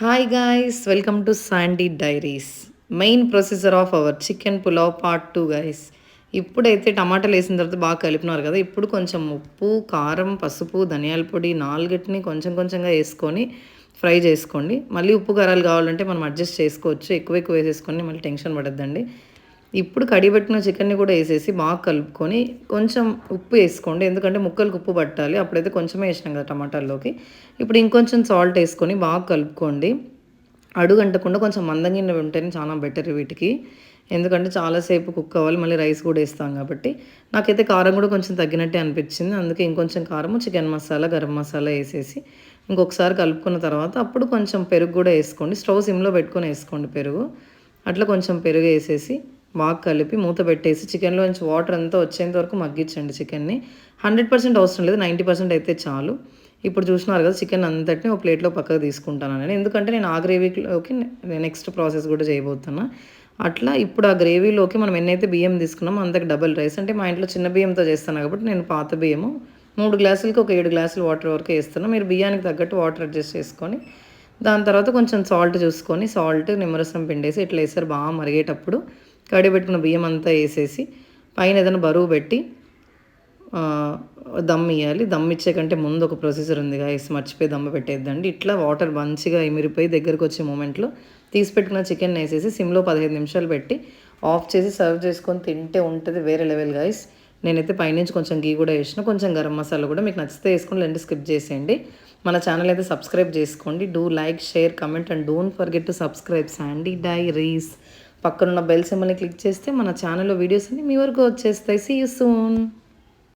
Hi guys, welcome to Sandy diaries. Main procedure of our chicken pulao part 2 guys. ఇప్పుడైతే టమాటాలు వేసిన తర్వాత బాగా కలిపినారు కదా, ఇప్పుడు కొంచెం ఉప్పు, కారం, పసుపు, ధనియాల పొడి నాలుగిటిని కొంచెం కొంచెంగా వేసుకొని ఫ్రై చేసుకోండి. మళ్ళీ ఉప్పు కారాలు కావాలంటే మనం అడ్జస్ట్ చేసుకోవచ్చు. ఎక్కువ ఎక్కువ వేసేసుకొని మళ్ళీ టెన్షన్ పడద్దండి. ఇప్పుడు కడిగిపెట్టిన చికెన్ని కూడా వేసేసి బాగా కలుపుకొని కొంచెం ఉప్పు వేసుకోండి, ఎందుకంటే ముక్కలకు ఉప్పు పట్టాలి. అప్పుడైతే కొంచెమే వేసినాం కదా టమాటాల్లోకి. ఇప్పుడు ఇంకొంచెం సాల్ట్ వేసుకొని బాగా కలుపుకోండి. అడుగంటకుండా కొంచెం మందంగా ఉంటేనే చాలా బెటర్ వీటికి, ఎందుకంటే చాలాసేపు కుక్ అవ్వాలి. మళ్ళీ రైస్ కూడా వేస్తాం కాబట్టి. నాకైతే కారం కూడా కొంచెం తగ్గినట్టే అనిపించింది, అందుకే ఇంకొంచెం కారము, చికెన్ మసాలా, గరం మసాలా వేసేసి ఇంకొకసారి కలుపుకున్న తర్వాత అప్పుడు కొంచెం పెరుగు కూడా వేసుకోండి. స్టవ్ సిమ్లో పెట్టుకొని వేసుకోండి పెరుగు. అట్లా కొంచెం పెరుగు వేసేసి బాగా కలిపి మూత పెట్టేసి చికెన్లో నుంచి వాటర్ అంతా వచ్చేంత వరకు మగ్గించండి చికెన్ని. 100% అవసరం లేదు, 90% అయితే చాలు. ఇప్పుడు చూసినారు కదా, చికెన్ అంతటిని ఒక ప్లేట్లో పక్కకు తీసుకుంటాను నేను, ఎందుకంటే నేను ఆ గ్రేవీలోకి నెక్స్ట్ ప్రాసెస్ కూడా చేయబోతున్నా. అట్లా ఇప్పుడు ఆ గ్రేవీలోకి మనం ఎన్నైతే బియ్యం తీసుకున్నామో అంతకు డబల్ రైస్, అంటే మా ఇంట్లో చిన్న బియ్యంతో చేస్తాను కాబట్టి నేను పాత బియ్యము 3 గ్లాసులకి ఒక 7 గ్లాసులు వాటర్ వరకు వేస్తున్నాను. మీరు బియ్యానికి తగ్గట్టు వాటర్ అడ్జస్ట్ చేసుకొని దాని తర్వాత కొంచెం సాల్ట్ చూసుకొని, సాల్ట్, నిమ్మరసం పిండేసి ఇట్లా వేసారు. బాగా మరిగేటప్పుడు కడిగిపెట్టుకున్న బియ్యం అంతా వేసేసి పైన ఏదైనా బరువు పెట్టి దమ్ ఇవ్వాలి. దమ్ ఇచ్చే కంటే ముందు ఒక ప్రొసీజర్ ఉంది గాయస్, మర్చిపోయి దమ్ము పెట్టేద్దండి. ఇట్లా వాటర్ మంచిగా ఇమిరిపోయి దగ్గరకు వచ్చే మూమెంట్లో తీసి పెట్టుకున్న చికెన్ వేసేసి సిమ్లో 15 నిమిషాలు పెట్టి ఆఫ్ చేసి సర్వ్ చేసుకొని తింటే ఉంటుంది వేరే లెవెల్ గాయస్. నేనైతే పైనుంచి కొంచెం గీ కూడా వేసిన, కొంచెం గరం మసాలా కూడా. మీకు నచ్చితే వేసుకొని లేదంటే స్కిప్ చేసేయండి. మన ఛానల్ అయితే సబ్స్క్రైబ్ చేసుకోండి. Do like, share, comment and don't forget to subscribe Sandy Diaries. పక్కనున్న బెల్ సింబల్ని క్లిక్ చేస్తే మన ఛానల్లో వీడియోస్ అన్ని మీ వరకు వచ్చేస్తాయి. See you soon.